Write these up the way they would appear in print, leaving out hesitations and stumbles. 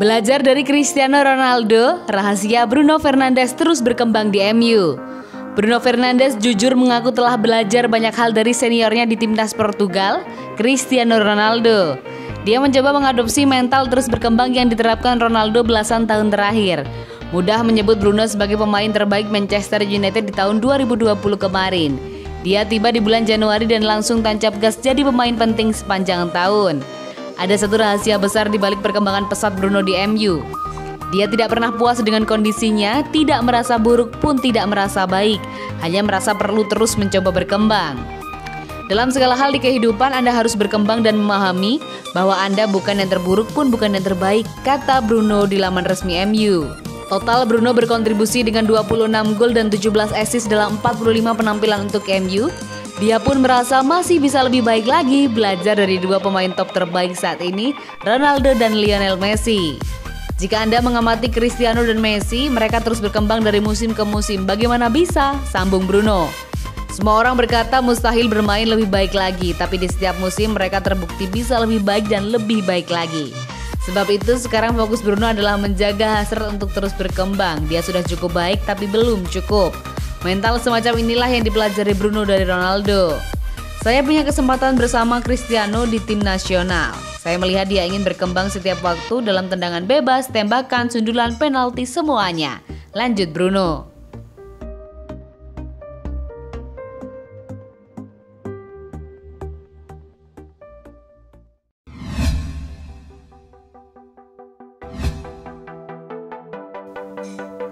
Belajar dari Cristiano Ronaldo, rahasia Bruno Fernandes terus berkembang di MU. Bruno Fernandes jujur mengaku telah belajar banyak hal dari seniornya di timnas Portugal, Cristiano Ronaldo. Dia mencoba mengadopsi mental terus berkembang yang diterapkan Ronaldo belasan tahun terakhir. Mudah menyebut Bruno sebagai pemain terbaik Manchester United di tahun 2020 kemarin. Dia tiba di bulan Januari dan langsung tancap gas jadi pemain penting sepanjang tahun. Ada satu rahasia besar di balik perkembangan pesat Bruno di MU. Dia tidak pernah puas dengan kondisinya, tidak merasa buruk pun tidak merasa baik, hanya merasa perlu terus mencoba berkembang. Dalam segala hal di kehidupan Anda harus berkembang dan memahami bahwa Anda bukan yang terburuk pun bukan yang terbaik, kata Bruno di laman resmi MU. Total Bruno berkontribusi dengan 26 gol dan 17 assist dalam 45 penampilan untuk MU. Dia pun merasa masih bisa lebih baik lagi belajar dari dua pemain top terbaik saat ini, Ronaldo dan Lionel Messi. Jika Anda mengamati Cristiano dan Messi, mereka terus berkembang dari musim ke musim. Bagaimana bisa? Sambung Bruno. Semua orang berkata mustahil bermain lebih baik lagi, tapi di setiap musim mereka terbukti bisa lebih baik dan lebih baik lagi. Sebab itu sekarang fokus Bruno adalah menjaga hasrat untuk terus berkembang. Dia sudah cukup baik tapi belum cukup. Mental semacam inilah yang dipelajari Bruno dari Ronaldo. Saya punya kesempatan bersama Cristiano di tim nasional. Saya melihat dia ingin berkembang setiap waktu dalam tendangan bebas, tembakan, sundulan, penalti, semuanya. Lanjut Bruno.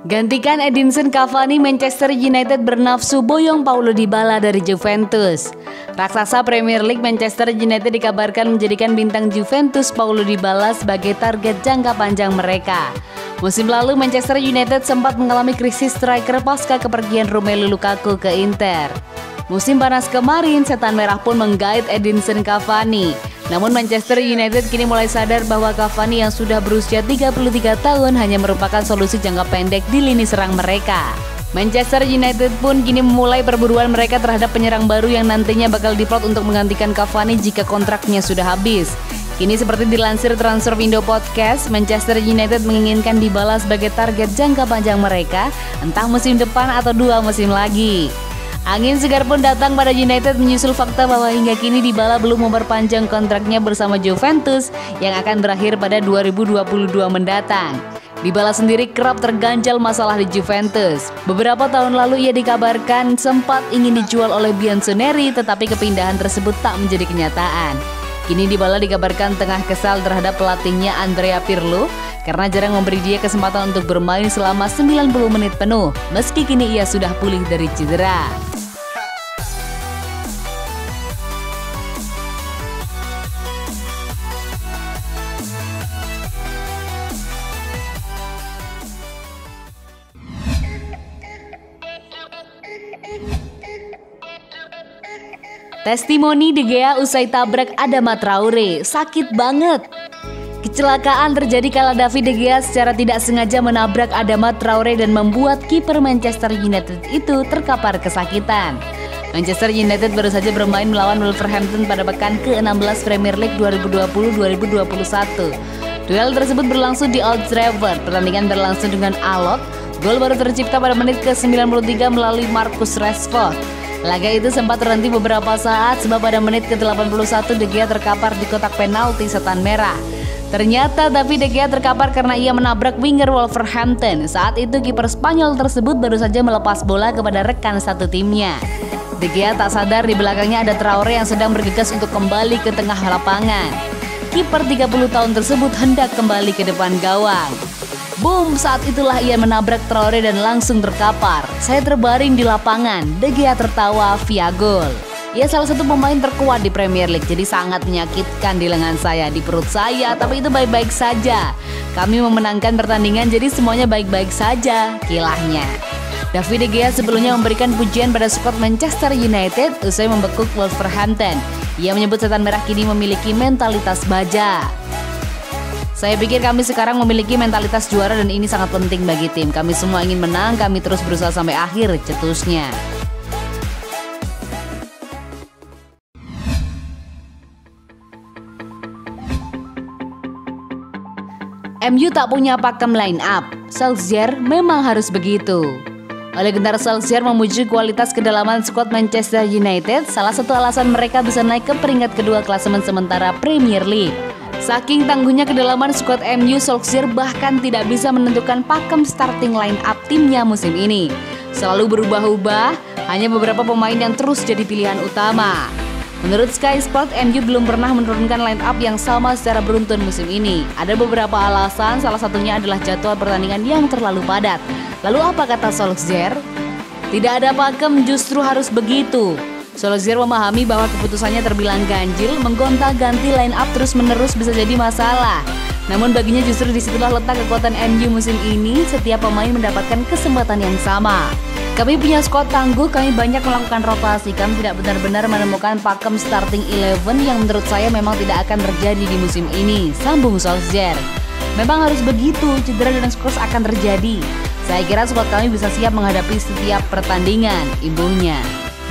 Gantikan Edinson Cavani, Manchester United bernafsu boyong Paulo Dybala dari Juventus. Raksasa Premier League Manchester United dikabarkan menjadikan bintang Juventus Paulo Dybala sebagai target jangka panjang mereka. Musim lalu Manchester United sempat mengalami krisis striker pasca kepergian Romelu Lukaku ke Inter. Musim panas kemarin, setan merah pun menggait Edinson Cavani. Namun Manchester United kini mulai sadar bahwa Cavani yang sudah berusia 33 tahun hanya merupakan solusi jangka pendek di lini serang mereka. Manchester United pun kini memulai perburuan mereka terhadap penyerang baru yang nantinya bakal diplot untuk menggantikan Cavani jika kontraknya sudah habis. Kini seperti dilansir Transfer Window Podcast, Manchester United menginginkan Dybala sebagai target jangka panjang mereka, entah musim depan atau 2 musim lagi. Angin segar pun datang pada United menyusul fakta bahwa hingga kini Dybala belum memperpanjang kontraknya bersama Juventus yang akan berakhir pada 2022 mendatang. Dybala sendiri kerap terganjal masalah di Juventus. Beberapa tahun lalu ia dikabarkan sempat ingin dijual oleh Bianconeri, tetapi kepindahan tersebut tak menjadi kenyataan. Kini Dybala dikabarkan tengah kesal terhadap pelatihnya Andrea Pirlo karena jarang memberi dia kesempatan untuk bermain selama 90 menit penuh, meski kini ia sudah pulih dari cedera. Testimoni De Gea usai tabrak Adama Traore, sakit banget. Kecelakaan terjadi kala David De Gea secara tidak sengaja menabrak Adama Traore dan membuat kiper Manchester United itu terkapar kesakitan. Manchester United baru saja bermain melawan Wolverhampton pada pekan ke-16 Premier League 2020-2021. Duel tersebut berlangsung di Old Trafford. Pertandingan berlangsung dengan alot. Gol baru tercipta pada menit ke-93 melalui Marcus Rashford. Laga itu sempat terhenti beberapa saat sebab pada menit ke-81 De Gea terkapar di kotak penalti setan merah. Ternyata David De Gea terkapar karena ia menabrak winger Wolverhampton. Saat itu kiper Spanyol tersebut baru saja melepas bola kepada rekan satu timnya. De Gea tak sadar di belakangnya ada Traore yang sedang bergegas untuk kembali ke tengah lapangan. Kiper 30 tahun tersebut hendak kembali ke depan gawang. Boom, saat itulah ia menabrak Traore dan langsung terkapar. Saya terbaring di lapangan, De Gea tertawa via gol. Ia salah satu pemain terkuat di Premier League, jadi sangat menyakitkan di lengan saya, di perut saya, tapi itu baik-baik saja. Kami memenangkan pertandingan, jadi semuanya baik-baik saja, kilahnya. David De Gea sebelumnya memberikan pujian pada skuad Manchester United usai membekuk Wolverhampton. Ia menyebut setan merah kini memiliki mentalitas baja. Saya pikir kami sekarang memiliki mentalitas juara dan ini sangat penting bagi tim. Kami semua ingin menang, kami terus berusaha sampai akhir, cetusnya. MU tak punya pakem line up, Solskjaer memang harus begitu. Ole Gunnar Solskjaer memuji kualitas kedalaman skuad Manchester United, salah satu alasan mereka bisa naik ke peringkat kedua klasemen sementara Premier League. Saking tangguhnya kedalaman skuad MU, Solskjaer bahkan tidak bisa menentukan pakem starting line up timnya musim ini. Selalu berubah-ubah, hanya beberapa pemain yang terus jadi pilihan utama. Menurut Sky Sport, MU belum pernah menurunkan line up yang sama secara beruntun musim ini. Ada beberapa alasan, salah satunya adalah jadwal pertandingan yang terlalu padat. Lalu apa kata Solskjaer? Tidak ada pakem, justru harus begitu. Solskjaer memahami bahwa keputusannya terbilang ganjil, menggonta-ganti line up terus-menerus bisa jadi masalah. Namun baginya justru disitulah letak kekuatan MU musim ini, setiap pemain mendapatkan kesempatan yang sama. Kami punya skuad tangguh, kami banyak melakukan rotasi, kami tidak benar-benar menemukan pakem starting 11 yang menurut saya memang tidak akan terjadi di musim ini, sambung Solskjaer. Memang harus begitu, cedera dan skors akan terjadi. Saya kira skuad kami bisa siap menghadapi setiap pertandingan, imbuhnya.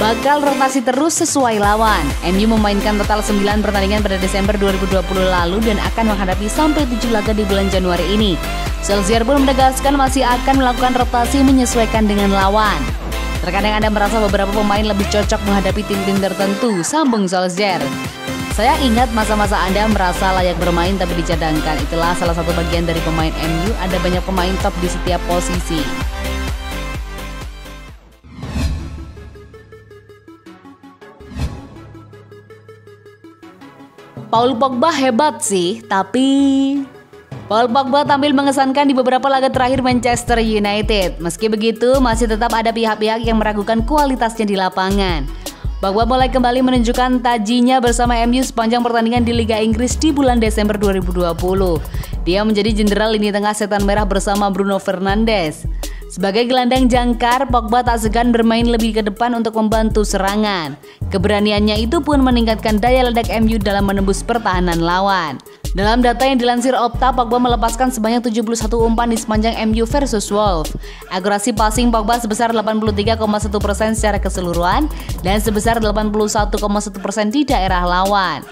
Bakal rotasi terus sesuai lawan. MU memainkan total 9 pertandingan pada Desember 2020 lalu dan akan menghadapi sampai 7 laga di bulan Januari ini. Solskjaer pun menegaskan masih akan melakukan rotasi menyesuaikan dengan lawan. Terkadang Anda merasa beberapa pemain lebih cocok menghadapi tim-tim tertentu, sambung Solskjaer. Saya ingat masa-masa Anda merasa layak bermain tapi dicadangkan. Itulah salah satu bagian dari pemain MU, ada banyak pemain top di setiap posisi. Paul Pogba hebat sih, tapi Paul Pogba tampil mengesankan di beberapa laga terakhir Manchester United. Meski begitu, masih tetap ada pihak-pihak yang meragukan kualitasnya di lapangan. Pogba mulai kembali menunjukkan tajinya bersama MU sepanjang pertandingan di Liga Inggris di bulan Desember 2020. Dia menjadi jenderal lini tengah setan merah bersama Bruno Fernandes. Sebagai gelandang jangkar, Pogba tak segan bermain lebih ke depan untuk membantu serangan. Keberaniannya itu pun meningkatkan daya ledak MU dalam menembus pertahanan lawan. Dalam data yang dilansir Opta, Pogba melepaskan sebanyak 71 umpan di sepanjang MU versus Wolves. Akurasi passing Pogba sebesar 83,1% secara keseluruhan dan sebesar 81,1% di daerah lawan.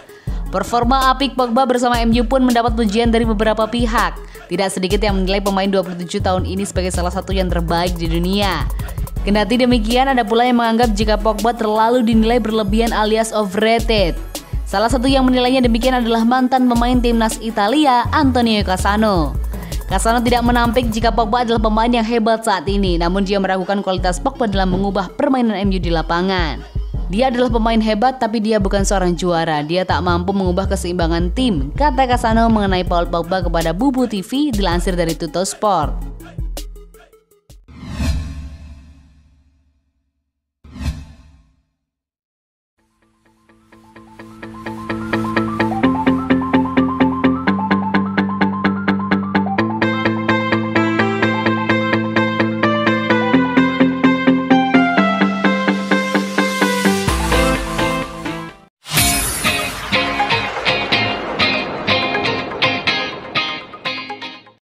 Performa apik Pogba bersama MU pun mendapat pujian dari beberapa pihak. Tidak sedikit yang menilai pemain 27 tahun ini sebagai salah satu yang terbaik di dunia. Kendati demikian, ada pula yang menganggap jika Pogba terlalu dinilai berlebihan alias overrated. Salah satu yang menilainya demikian adalah mantan pemain timnas Italia, Antonio Cassano. Cassano tidak menampik jika Pogba adalah pemain yang hebat saat ini, namun dia meragukan kualitas Pogba dalam mengubah permainan MU di lapangan. Dia adalah pemain hebat tapi dia bukan seorang juara. Dia tak mampu mengubah keseimbangan tim, kata Cassano mengenai Paul Pogba kepada Bubu TV dilansir dari Tuttosport.